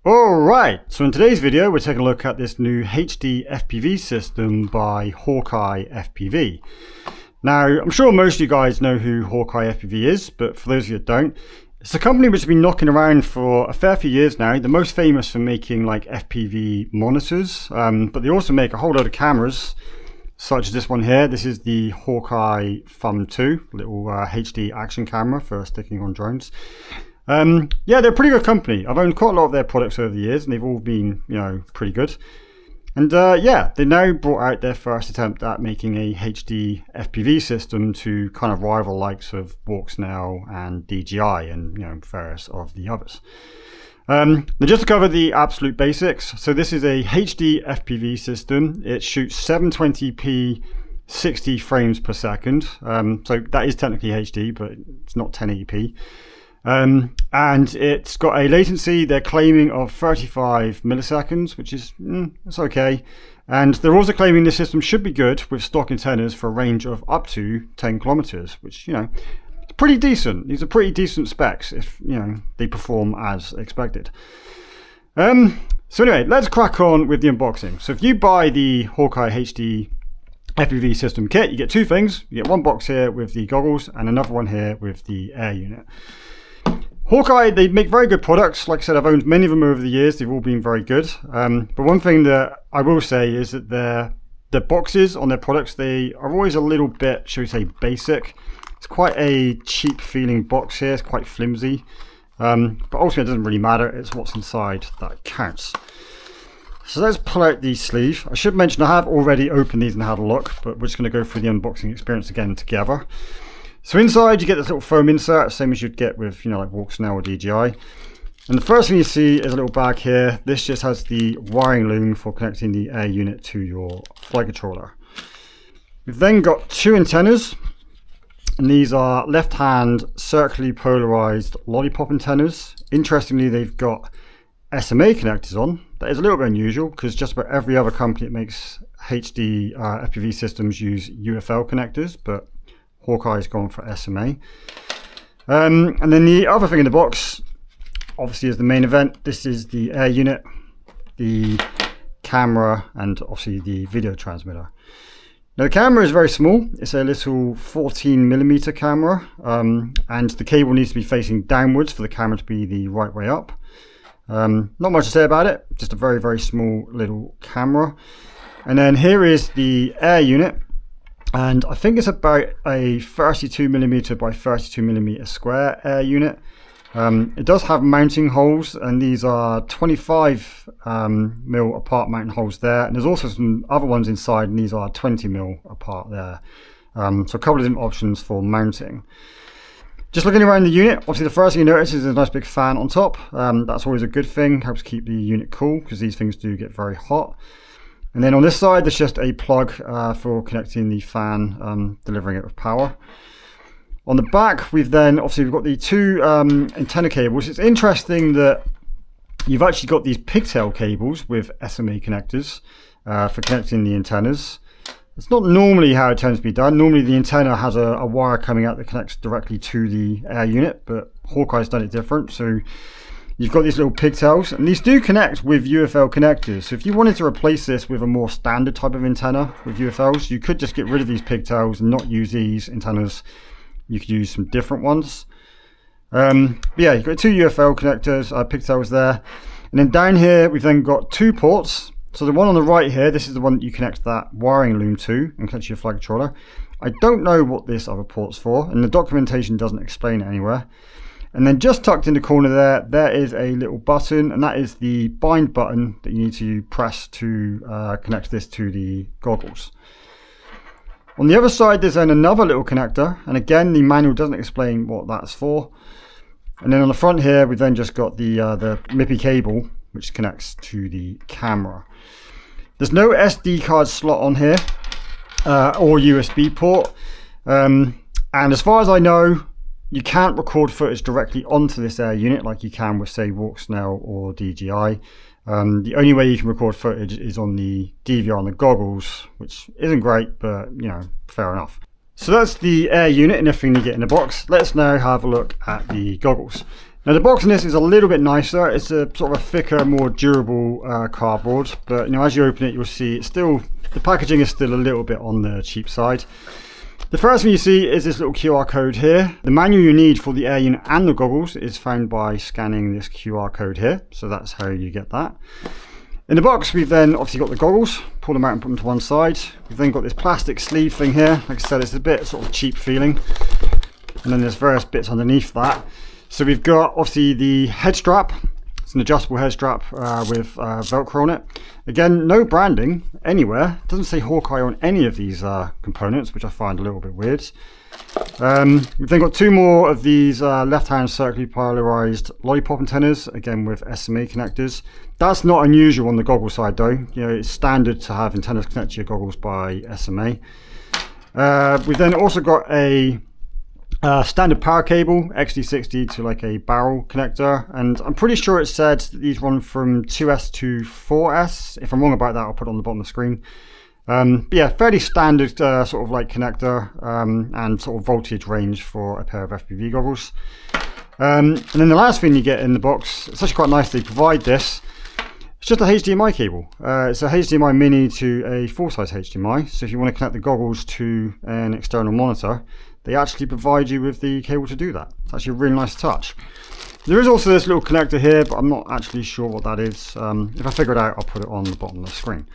Alright, so in today's video we're taking a look at this new HD FPV system by Hawkeye FPV. Now, I'm sure most of you guys know who Hawkeye FPV is, but for those of you that don't, it's a company which has been knocking around for a fair few years now. They're most famous for making like FPV monitors, but they also make a whole load of cameras, such as this one here. This is the Hawkeye FPV 2, little HD action camera for sticking on drones. Yeah, they're a pretty good company. I've owned quite a lot of their products over the years, and they've all been, pretty good. And yeah, they now brought out their first attempt at making a HD FPV system to kind of rival likes of Walksnail and DJI and various of the others. Now just to cover the absolute basics, so this is a HD FPV system. It shoots 720p 60 frames per second, so that is technically HD, but it's not 1080p. And it's got a latency they're claiming of 35 milliseconds, which is it's okay. And they're also claiming the system should be good with stock antennas for a range of up to 10 kilometers, which it's pretty decent. These are pretty decent specs if they perform as expected. So anyway, let's crack on with the unboxing. So if you buy the Hawkeye HD FPV system kit, you get two things. You get one box here with the goggles and another one here with the air unit. Hawkeye, they make very good products. Like I said, I've owned many of them over the years. They've all been very good. But one thing that I will say is that their boxes on their products, they are always a little bit, shall we say, basic. It's quite a cheap feeling box here. It's quite flimsy. But ultimately, it doesn't really matter. It's what's inside that counts. So let's pull out the sleeve. I should mention I have already opened these and had a look, but we're just going to go through the unboxing experience again together. So inside you get this little foam insert, same as you'd get with like Walksnail or DJI. And the first thing you see is a little bag here. This just has the wiring loom for connecting the air unit to your flight controller. We've then got two antennas, and these are left-hand circularly polarized lollipop antennas. Interestingly, they've got SMA connectors on. That is a little bit unusual because just about every other company that makes HD FPV systems use UFL connectors, but Hawkeye's gone for SMA. And then the other thing in the box, obviously, is the main event. This is the air unit, the camera, and obviously the video transmitter. Now the camera is very small. It's a little 14mm camera, and the cable needs to be facing downwards for the camera to be the right way up. Not much to say about it, just a very, very small little camera. And then here is the air unit. And I think it's about a 32mm by 32mm square air unit. It does have mounting holes, and these are 25mm apart mounting holes there. And there's also some other ones inside, and these are 20mm apart there. So a couple of different options for mounting. Just looking around the unit, obviously the first thing you notice is a nice big fan on top. That's always a good thing, helps keep the unit cool because these things do get very hot. And then on this side, there's just a plug for connecting the fan, delivering it with power. On the back, we've got the two antenna cables. It's interesting that you've actually got these pigtail cables with SMA connectors for connecting the antennas. It's not normally how it tends to be done. Normally the antenna has a wire coming out that connects directly to the air unit, but Hawkeye's done it different. So you've got these little pigtails, and these do connect with UFL connectors. So if you wanted to replace this with a more standard type of antenna with UFLs, you could just get rid of these pigtails and not use these antennas. You could use some different ones. But yeah, you've got two UFL connectors, pigtails there. And then down here, we've then got two ports. So the one on the right here, this is the one that you connect that wiring loom to and connect to your flight controller. I don't know what this other port's for, and the documentation doesn't explain it anywhere. And then just tucked in the corner there is a little button, and that is the bind button that you need to press to connect this to the goggles. On the other side, there's then another little connector, and again, the manual doesn't explain what that's for. And then on the front here, we've then just got the MIPI cable, which connects to the camera. There's no SD card slot on here, or USB port. And as far as I know, you can't record footage directly onto this air unit like you can with, say, Walksnail or DJI. The only way you can record footage is on the DVR on the goggles, which isn't great, but fair enough. So that's the air unit and everything you get in the box. Let's now have a look at the goggles. Now the box in this is a little bit nicer. It's a sort of a thicker, more durable cardboard, but you know, as you open it, you'll see it's still, the packaging is still a little bit on the cheap side. The first thing you see is this little QR code here. The manual you need for the air unit and the goggles is found by scanning this QR code here, so that's how you get that. In the box, we've then obviously got the goggles, pull them out and put them to one side. We've then got this plastic sleeve thing here. Like I said, it's a bit sort of cheap feeling. And then there's various bits underneath that. So we've got obviously the head strap. It's an adjustable head strap with Velcro on it. Again, no branding anywhere. It doesn't say Hawkeye on any of these components, which I find a little bit weird. We've then got two more of these left-hand circularly polarized lollipop antennas, again with SMA connectors. That's not unusual on the goggle side though. You know, it's standard to have antennas connected to your goggles by SMA. We've then also got a standard power cable, XD60 to like a barrel connector, and I'm pretty sure it said that these run from 2S to 4S. If I'm wrong about that, I'll put it on the bottom of the screen. But yeah, fairly standard sort of like connector and sort of voltage range for a pair of FPV goggles. And then the last thing you get in the box, it's actually quite nice they provide this. It's just a HDMI cable. It's a HDMI mini to a full-size HDMI. So if you want to connect the goggles to an external monitor, they actually provide you with the cable to do that. It's actually a really nice touch. There is also this little connector here, but I'm not actually sure what that is. If I figure it out, I'll put it on the bottom of the screen.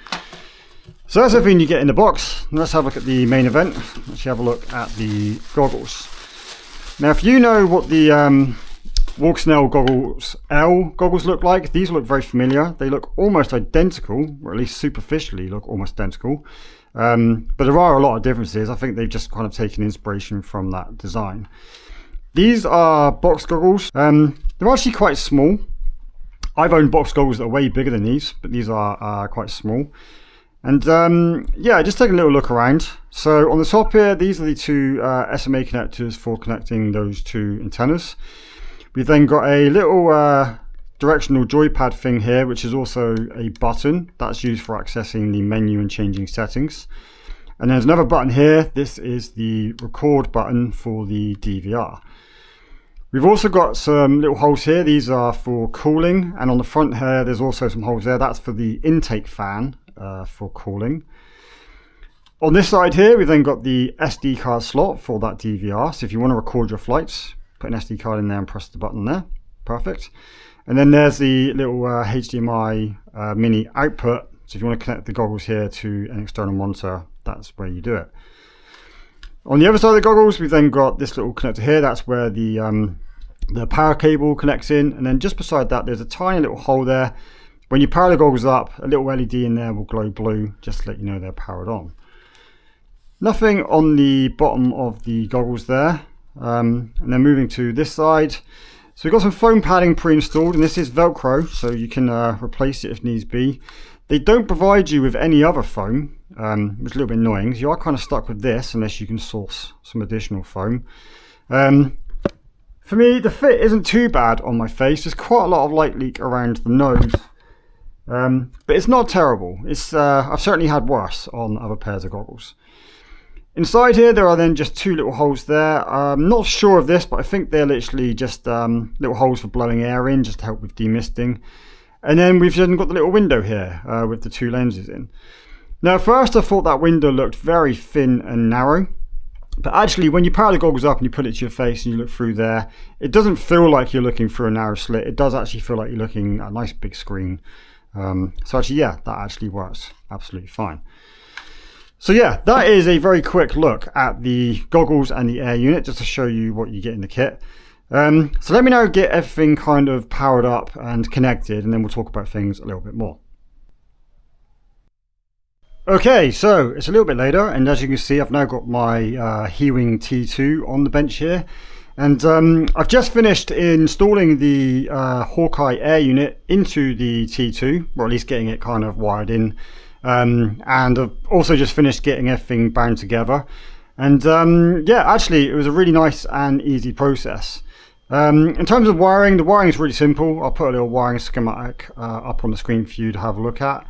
So that's everything you get in the box. Let's have a look at the main event. Let's have a look at the goggles. Now, if you know what the Walksnail goggles L goggles look like, these look very familiar. They look almost identical, or at least superficially look almost identical. But there are a lot of differences. I think they've just kind of taken inspiration from that design. These are box goggles. They're actually quite small. I've owned box goggles that are way bigger than these, but these are quite small. And yeah, just take a little look around. So on the top here, these are the two SMA connectors for connecting those two antennas. We've then got a little directional joypad thing here, which is also a button that's used for accessing the menu and changing settings. And there's another button here. This is the record button for the DVR. We've also got some little holes here. These are for cooling, and on the front here there's also some holes there. That's for the intake fan for cooling. On this side here we've then got the SD card slot for that DVR. So if you want to record your flights, put an SD card in there and press the button there. Perfect. And then there's the little HDMI mini output. So if you want to connect the goggles here to an external monitor, that's where you do it. On the other side of the goggles, we've then got this little connector here. That's where the power cable connects in. And then just beside that, there's a tiny little hole there. When you power the goggles up, a little LED in there will glow blue, just to let you know they're powered on. Nothing on the bottom of the goggles there. And then moving to this side. So we've got some foam padding pre-installed, and this is Velcro, so you can replace it if needs be. They don't provide you with any other foam, which is a little bit annoying. So you are kind of stuck with this unless you can source some additional foam. For me, the fit isn't too bad on my face. There's quite a lot of light leak around the nose, but it's not terrible. It's I've certainly had worse on other pairs of goggles. Inside here, there are then just two little holes there. I'm not sure of this, but I think they're literally just little holes for blowing air in, just to help with demisting. And then we've then got the little window here with the two lenses in. Now, at first I thought that window looked very thin and narrow, but actually when you power the goggles up and you put it to your face and you look through there, it doesn't feel like you're looking through a narrow slit. It does actually feel like you're looking at a nice big screen. So actually, yeah, that actually works absolutely fine. So yeah, that is a very quick look at the goggles and the air unit, just to show you what you get in the kit. So let me now get everything kind of powered up and connected, and then we'll talk about things a little bit more. Okay, so it's a little bit later, and as you can see, I've now got my Hewing T2 on the bench here. And I've just finished installing the Hawkeye air unit into the T2, or at least getting it kind of wired in. And I've also just finished getting everything bound together. And yeah, actually it was a really nice and easy process. In terms of wiring, the wiring is really simple. I'll put a little wiring schematic up on the screen for you to have a look at.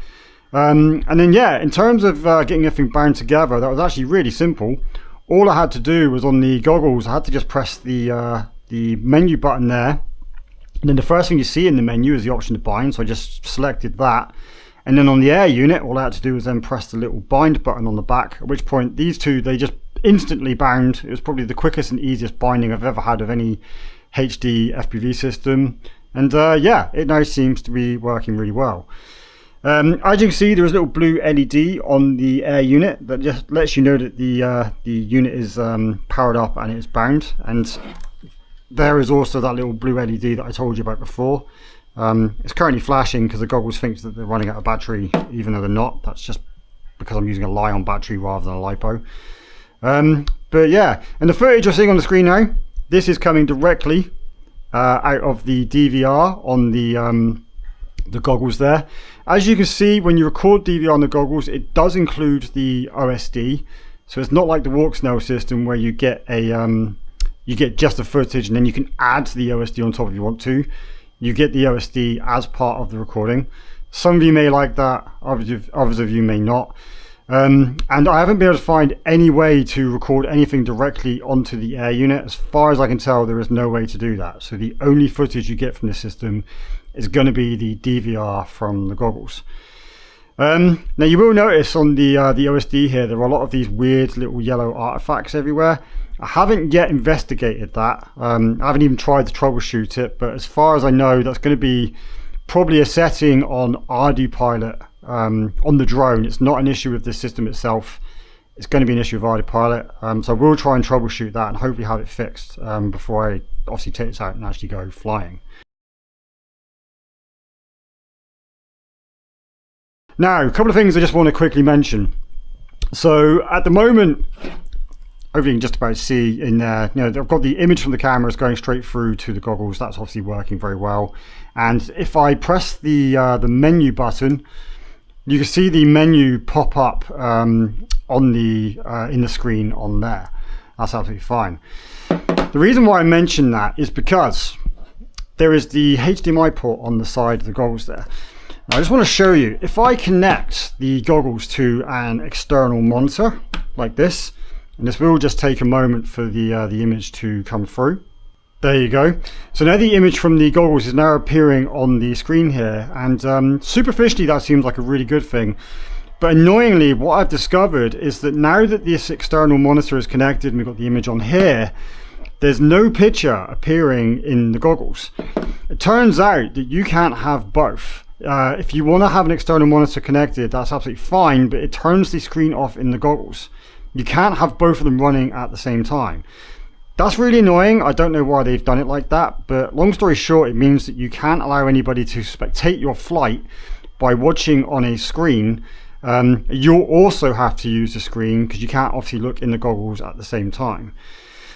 And then yeah, in terms of getting everything bound together, that was actually really simple. All I had to do was on the goggles, I had to just press the menu button there, And then the first thing you see in the menu is the option to bind, so I just selected that. And then on the air unit, all I had to do was then press the little bind button on the back, at which point these two, they just instantly bound. It was probably the quickest and easiest binding I've ever had of any HD FPV system. And yeah, it now seems to be working really well. As you can see, there's a little blue LED on the air unit that just lets you know that the unit is powered up and it's bound. And there is also that little blue LED that I told you about before. It's currently flashing because the goggles think that they're running out of battery, even though they're not. That's just because I'm using a Li-ion battery rather than a LiPo. But yeah, and the footage you're seeing on the screen now, this is coming directly out of the DVR on the goggles there. As you can see, when you record DVR on the goggles, it does include the OSD. So it's not like the WalkSnail system where you get a you get just the footage and then you can add the OSD on top if you want to. You get the OSD as part of the recording. Some of you may like that, others of you may not. And I haven't been able to find any way to record anything directly onto the air unit. As far as I can tell, there is no way to do that. So the only footage you get from this system is going to be the DVR from the goggles. Now you will notice on the OSD here, there are a lot of these weird little yellow artifacts everywhere. I haven't yet investigated that. I haven't even tried to troubleshoot it, but as far as I know, that's going to be probably a setting on ArduPilot on the drone. It's not an issue with the system itself. It's going to be an issue with ArduPilot. So we'll try and troubleshoot that and hopefully have it fixed before I obviously take this out and actually go flying. Now, a couple of things I just want to quickly mention. So at the moment, hopefully you can just about see in there, you know, I've got the image from the cameras going straight through to the goggles. That's obviously working very well. And if I press the menu button, you can see the menu pop up on the in the screen on there. That's absolutely fine. The reason why I mention that is because there is the HDMI port on the side of the goggles there. Now, I just want to show you, if I connect the goggles to an external monitor like this, and this will just take a moment for the image to come through. There you go. So now the image from the goggles is now appearing on the screen here, and superficially that seems like a really good thing. But annoyingly, what I've discovered is that now that this external monitor is connected and we've got the image on here, there's no picture appearing in the goggles. It turns out that you can't have both. If you want to have an external monitor connected, that's absolutely fine, but it turns the screen off in the goggles. You can't have both of them running at the same time. That's really annoying. I don't know why they've done it like that, but long story short, it means that you can't allow anybody to spectate your flight by watching on a screen. You'll also have to use the screen because you can't obviously look in the goggles at the same time.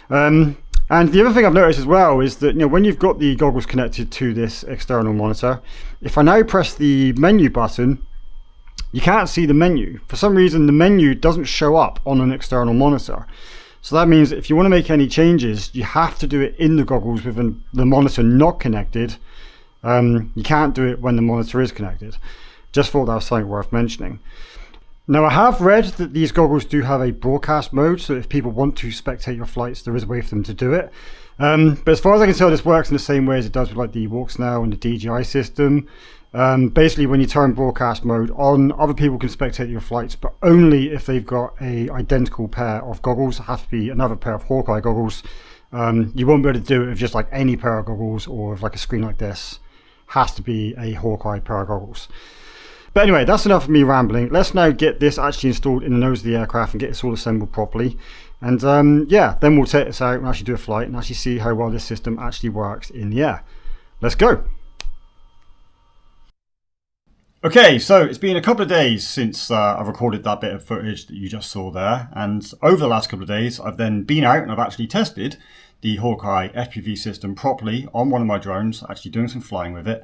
And the other thing I've noticed as well is that, you know, when you've got the goggles connected to this external monitor, if I now press the menu button, you can't see the menu. For some reason, the menu doesn't show up on an external monitor. So that means that if you want to make any changes, you have to do it in the goggles with the monitor not connected. You can't do it when the monitor is connected. Just thought that was something worth mentioning. Now, I have read that these goggles do have a broadcast mode, so if people want to spectate your flights, there is a way for them to do it. But as far as I can tell, this works in the same way as it does with like the WalkSnail and the DJI system. Basically, when you turn broadcast mode on, other people can spectate your flights, but only if they've got a identical pair of goggles. It has to be another pair of Hawkeye goggles. You won't be able to do it with just like any pair of goggles or with like a screen like this. Has to be a Hawkeye pair of goggles. But anyway, that's enough of me rambling. Let's now get this actually installed in the nose of the aircraft and get this all assembled properly. And yeah, then we'll take this out and actually do a flight and actually see how well this system actually works in the air. Let's go. Okay, so it's been a couple of days since I've recorded that bit of footage that you just saw there. And over the last couple of days, I've then been out and I've actually tested the Hawkeye FPV system properly on one of my drones, actually doing some flying with it.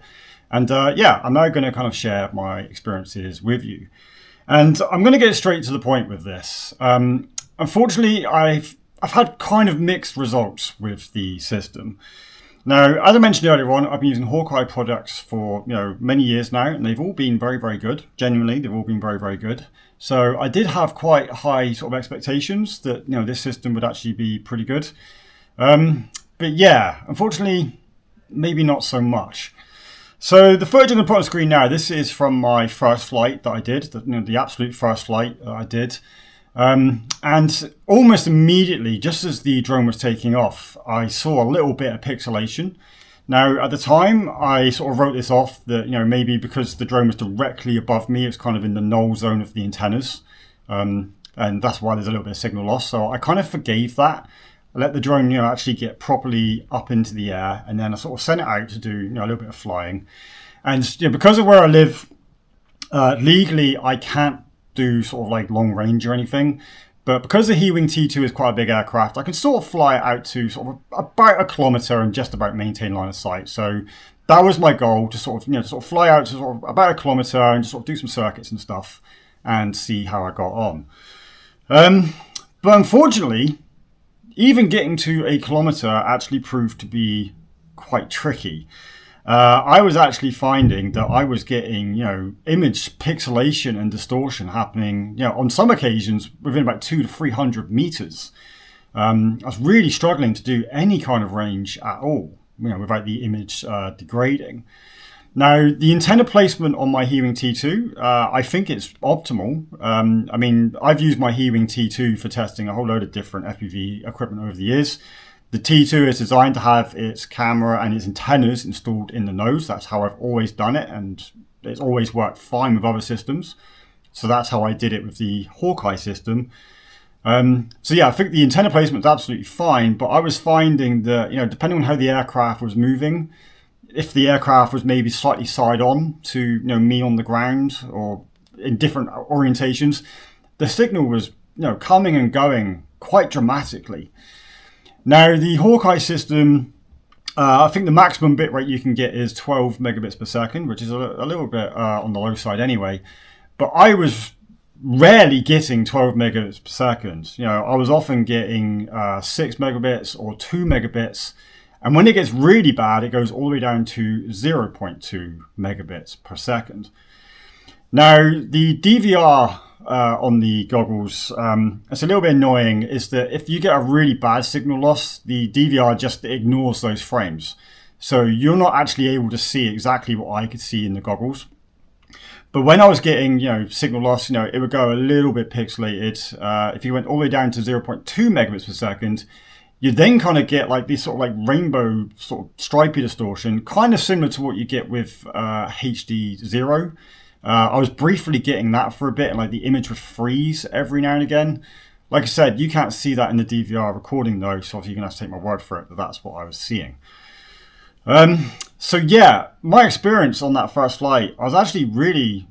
And yeah, I'm now going to kind of share my experiences with you. And I'm going to get straight to the point with this. Unfortunately, I've had kind of mixed results with the system. Now, as I mentioned earlier on, I've been using Hawkeye products for many years now, and they've all been very, very good. Genuinely, they've all been very, very good. So I did have quite high sort of expectations that this system would actually be pretty good. But yeah, unfortunately, maybe not so much. So the footage I'm going to put on screen now, this is from my first flight that I did, the absolute first flight that I did. And almost immediately, just as the drone was taking off, I saw a little bit of pixelation. Now, at the time, I sort of wrote this off that, maybe because the drone was directly above me, it's kind of in the null zone of the antennas. And that's why there's a little bit of signal loss. So I kind of forgave that. I let the drone, actually get properly up into the air, and then I sort of sent it out to do, a little bit of flying. And because of where I live, legally I can't do sort of like long range or anything. But because the Hewing T2 is quite a big aircraft, I can sort of fly it out to sort of about 1 kilometer and just about maintain line of sight. So that was my goal, to sort of, fly out to sort of about 1 kilometer and just sort of do some circuits and stuff and see how I got on. But unfortunately, even getting to 1 kilometer actually proved to be quite tricky. I was actually finding that I was getting, image pixelation and distortion happening, on some occasions within about 200 to 300 meters. I was really struggling to do any kind of range at all, without the image degrading. Now, the antenna placement on my Hewing T2, I think it's optimal. I mean, I've used my Hewing T2 for testing a whole load of different FPV equipment over the years. The T2 is designed to have its camera and its antennas installed in the nose. That's how I've always done it, and it's always worked fine with other systems. So that's how I did it with the Hawkeye system. So yeah, I think the antenna placement is absolutely fine, but I was finding that, depending on how the aircraft was moving, if the aircraft was maybe slightly side on to, me on the ground or in different orientations, the signal was, coming and going quite dramatically. Now, the Hawkeye system, I think the maximum bit rate you can get is 12 megabits per second, which is a little bit on the low side anyway. But I was rarely getting 12 megabits per second. I was often getting 6 megabits or 2 megabits. And when it gets really bad, it goes all the way down to 0.2 megabits per second. Now, the DVR on the goggles, it's a little bit annoying, is that if you get a really bad signal loss, the DVR just ignores those frames. So you're not actually able to see exactly what I could see in the goggles. But when I was getting, signal loss, it would go a little bit pixelated. If you went all the way down to 0.2 megabits per second, you then kind of get like this sort of like rainbow sort of stripy distortion, kind of similar to what you get with HD0. I was briefly getting that for a bit, and like the image would freeze every now and again. Like I said, you can't see that in the DVR recording though, so obviously you're going to have to take my word for it that that's what I was seeing. So yeah, my experience on that first flight, I was actually really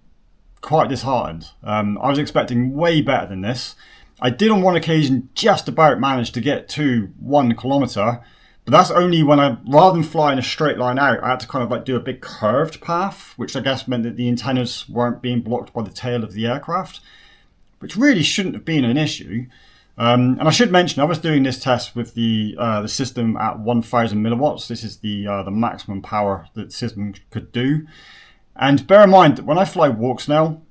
quite disheartened. I was expecting way better than this. I did on one occasion just about manage to get to 1 kilometer, but that's only when rather than flying a straight line out, I had to kind of like do a big curved path, which I guess meant that the antennas weren't being blocked by the tail of the aircraft, which really shouldn't have been an issue. And I should mention, I was doing this test with the system at 1,000 milliwatts. This is the maximum power that the system could do. And bear in mind that when I fly walk snail,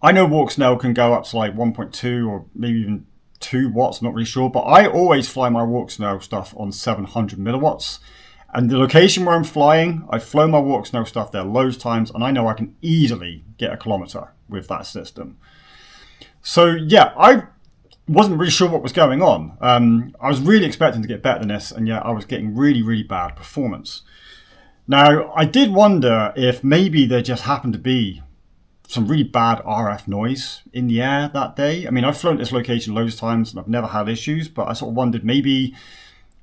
I know walk snail can go up to like 1.2 or maybe even 2 watts, not really sure, but I always fly my walk snail stuff on 700 milliwatts. And the location where I'm flying, I've flown my walk snail stuff there loads of times, and I know I can easily get 1 kilometer with that system. So yeah, I wasn't really sure what was going on. I was really expecting to get better than this, and yet I was getting really, really bad performance. Now, I did wonder if maybe there just happened to be some really bad RF noise in the air that day. I mean, I've flown at this location loads of times and I've never had issues, but I sort of wondered maybe,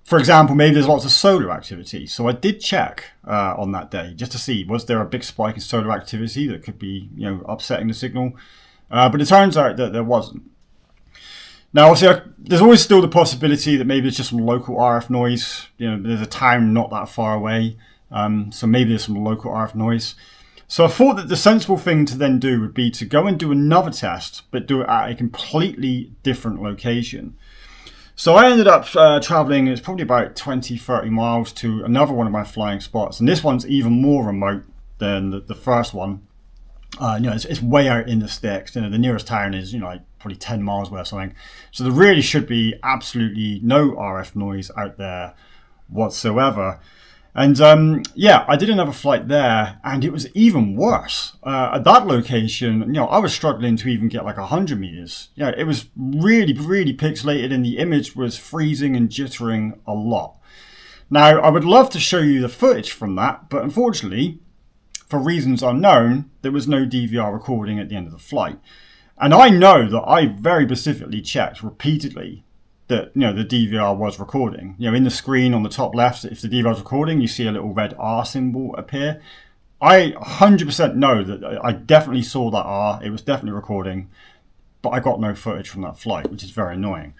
for example, maybe there's lots of solar activity. So I did check on that day just to see, was there a big spike in solar activity that could be, upsetting the signal? But it turns out that there wasn't. Now, obviously, there's always still the possibility that maybe it's just some local RF noise. There's a town not that far away, so maybe there's some local RF noise. So I thought that the sensible thing to then do would be to go and do another test, but do it at a completely different location. So I ended up traveling, it's probably about 20, 30 miles to another one of my flying spots. And this one's even more remote than the first one. It's way out in the sticks. The nearest town is, like probably 10 miles away or something. So there really should be absolutely no RF noise out there whatsoever. And yeah, I did another flight there, and it was even worse. At that location, you know, I was struggling to even get like 100 meters. Yeah, it was really, really pixelated, and the image was freezing and jittering a lot. Now, I would love to show you the footage from that, but unfortunately, for reasons unknown, there was no DVR recording at the end of the flight. And I know that I very specifically checked repeatedly that, you know, the DVR was recording. You know, in the screen on the top left, if the DVR is recording, you see a little red R symbol appear. I 100% know that I definitely saw that R. It was definitely recording, but I got no footage from that flight, which is very annoying.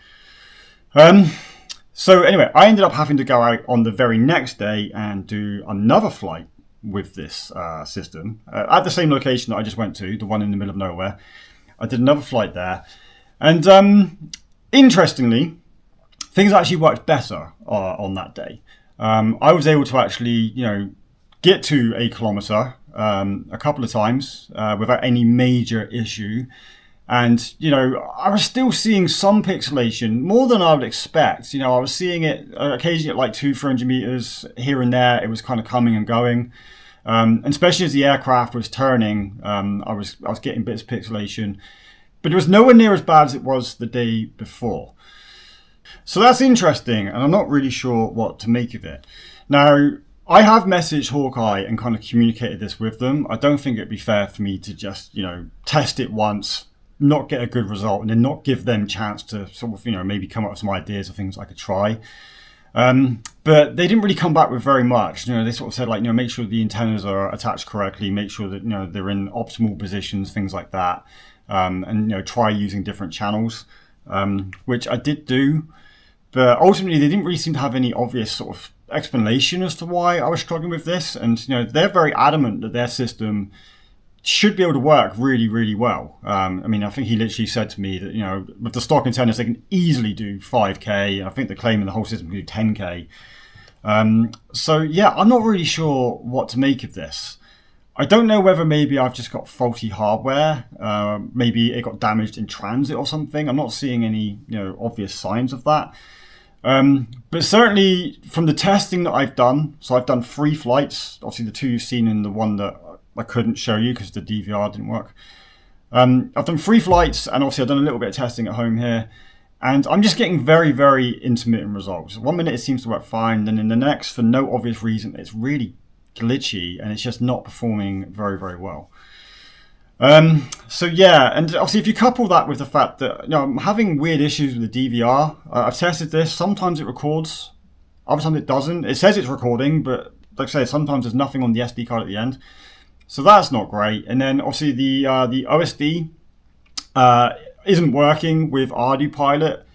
So anyway, I ended up having to go out on the very next day and do another flight with this system at the same location that I just went to, the one in the middle of nowhere. I did another flight there, and interestingly, things actually worked better on that day. I was able to actually, you know, get to a kilometer a couple of times without any major issue. And, you know, I was still seeing some pixelation, more than I would expect. You know, I was seeing it occasionally at like 200-300 meters here and there. It was kind of coming and going. And especially as the aircraft was turning, I was getting bits of pixelation. But it was nowhere near as bad as it was the day before. So that's interesting, and I'm not really sure what to make of it. Now, I have messaged Hawkeye and kind of communicated this with them. I don't think it'd be fair for me to just, you know, test it once, not get a good result, and then not give them a chance to sort of, you know, maybe come up with some ideas of things I could try. But they didn't really come back with very much. You know, they sort of said, like, you know, make sure the antennas are attached correctly, make sure that, you know, they're in optimal positions, things like that. And, you know, try using different channels, which I did do. But ultimately, they didn't really seem to have any obvious sort of explanation as to why I was struggling with this. And, you know, they're very adamant that their system should be able to work really, really well. I mean, I think he literally said to me that, you know, with the stock antennas, they can easily do 5K. I think they're claiming the whole system can do 10K. So, yeah, I'm not really sure what to make of this. I don't know whether maybe I've just got faulty hardware. Maybe it got damaged in transit or something. I'm not seeing any, you know, obvious signs of that. But certainly from the testing that I've done, so I've done 3 flights. Obviously the 2 you've seen in the one that I couldn't show you because the DVR didn't work. I've done 3 flights, and obviously I've done a little bit of testing at home here. And I'm just getting very, very intermittent results. 1 minute it seems to work fine, then in the next, for no obvious reason, it's really glitchy, and it's just not performing very, very well. So yeah, and obviously if you couple that with the fact that, you know, I'm having weird issues with the DVR. I've tested this. Sometimes it records, other times it doesn't. It says it's recording, but like I say, sometimes there's nothing on the SD card at the end. So that's not great. And then obviously the OSD isn't working with Ardu Pilot.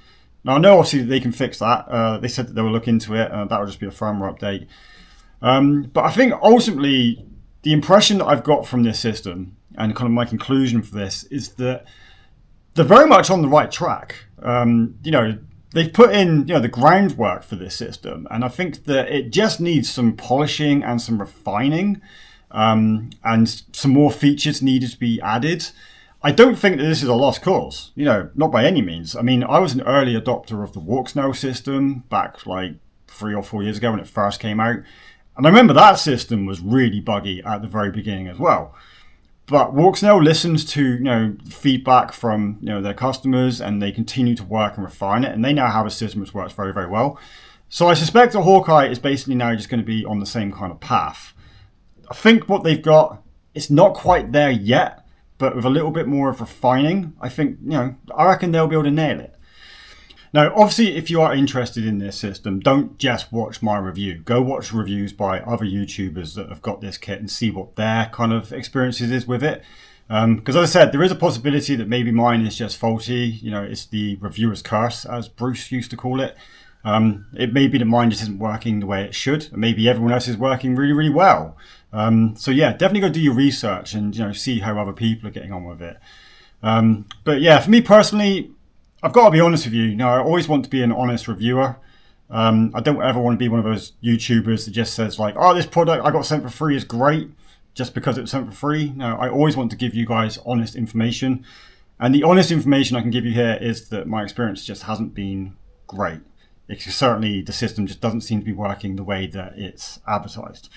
Now I know obviously they can fix that. They said that they will look into it. That will just be a firmware update. But I think ultimately the impression that I've got from this system, and kind of my conclusion for this, is that they're very much on the right track. You know, they've put in, you know, the groundwork for this system, and I think that it just needs some polishing and some refining, and some more features needed to be added. I don't think that this is a lost cause, you know, not by any means. I mean, I was an early adopter of the WalkSnail system back like 3 or 4 years ago when it first came out. And I remember that system was really buggy at the very beginning as well. But WalkSnail listens to, you know, feedback from, you know, their customers, and they continue to work and refine it. And they now have a system which works very, very well. So I suspect that Hawkeye is basically now just going to be on the same kind of path. I think what they've got, it's not quite there yet, but with a little bit more of refining, I think, you know, I reckon they'll be able to nail it. Now, obviously, if you are interested in this system, don't just watch my review. Go watch reviews by other YouTubers that have got this kit and see what their kind of experiences is with it. Because as I said, there is a possibility that maybe mine is just faulty. You know, it's the reviewer's curse, as Bruce used to call it. It may be that mine just isn't working the way it should. And maybe everyone else is working really, really well. So yeah, definitely go do your research and, you know, see how other people are getting on with it. But yeah, for me personally, I've got to be honest with you. You know, I always want to be an honest reviewer. I don't ever want to be one of those YouTubers that just says like, oh, this product I got sent for free is great just because it was sent for free. No, I always want to give you guys honest information. And the honest information I can give you here is that my experience just hasn't been great. certainly the system just doesn't seem to be working the way that it's advertised.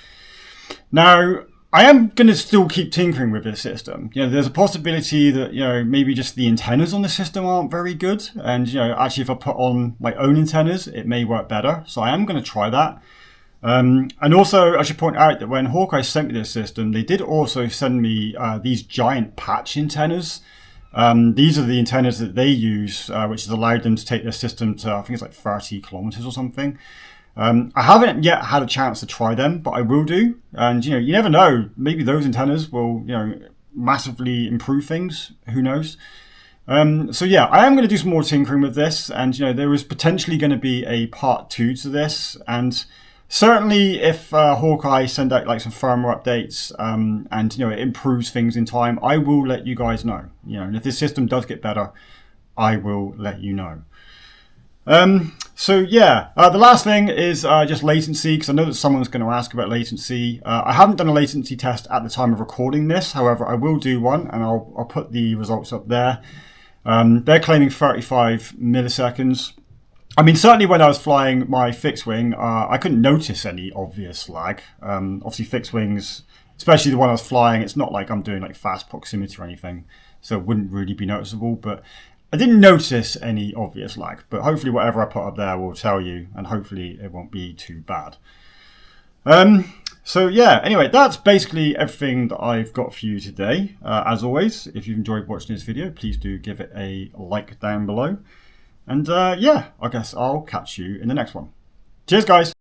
Now, I am going to still keep tinkering with this system. There's a possibility that, maybe just the antennas on the system aren't very good. And, actually if I put on my own antennas, it may work better. So I am going to try that. And also I should point out that when Hawkeye sent me this system, they did also send me these giant patch antennas. These are the antennas that they use, which has allowed them to take their system to, I think it's like 30 kilometers or something. I haven't yet had a chance to try them, but I will do. And, you never know. Maybe those antennas will, massively improve things. Who knows? So yeah, I am going to do some more tinkering with this. And, there is potentially going to be a part 2 to this. And certainly if Hawkeye send out like some firmware updates and, it improves things in time, I will let you guys know. And if this system does get better, I will let you know. So yeah, the last thing is just latency, because I know that someone's going to ask about latency. I haven't done a latency test at the time of recording this. However, I will do one, and I'll put the results up there. They're claiming 35 milliseconds. I mean, certainly when I was flying my fixed wing, I couldn't notice any obvious lag. Obviously, fixed wings, especially the one I was flying, it's not like I'm doing like fast proximity or anything, so it wouldn't really be noticeable. But I didn't notice any obvious lag, but hopefully whatever I put up there will tell you, and hopefully it won't be too bad. So yeah, anyway, that's basically everything that I've got for you today. As always, if you've enjoyed watching this video, please do give it a like down below. And yeah, I guess I'll catch you in the next one. Cheers, guys!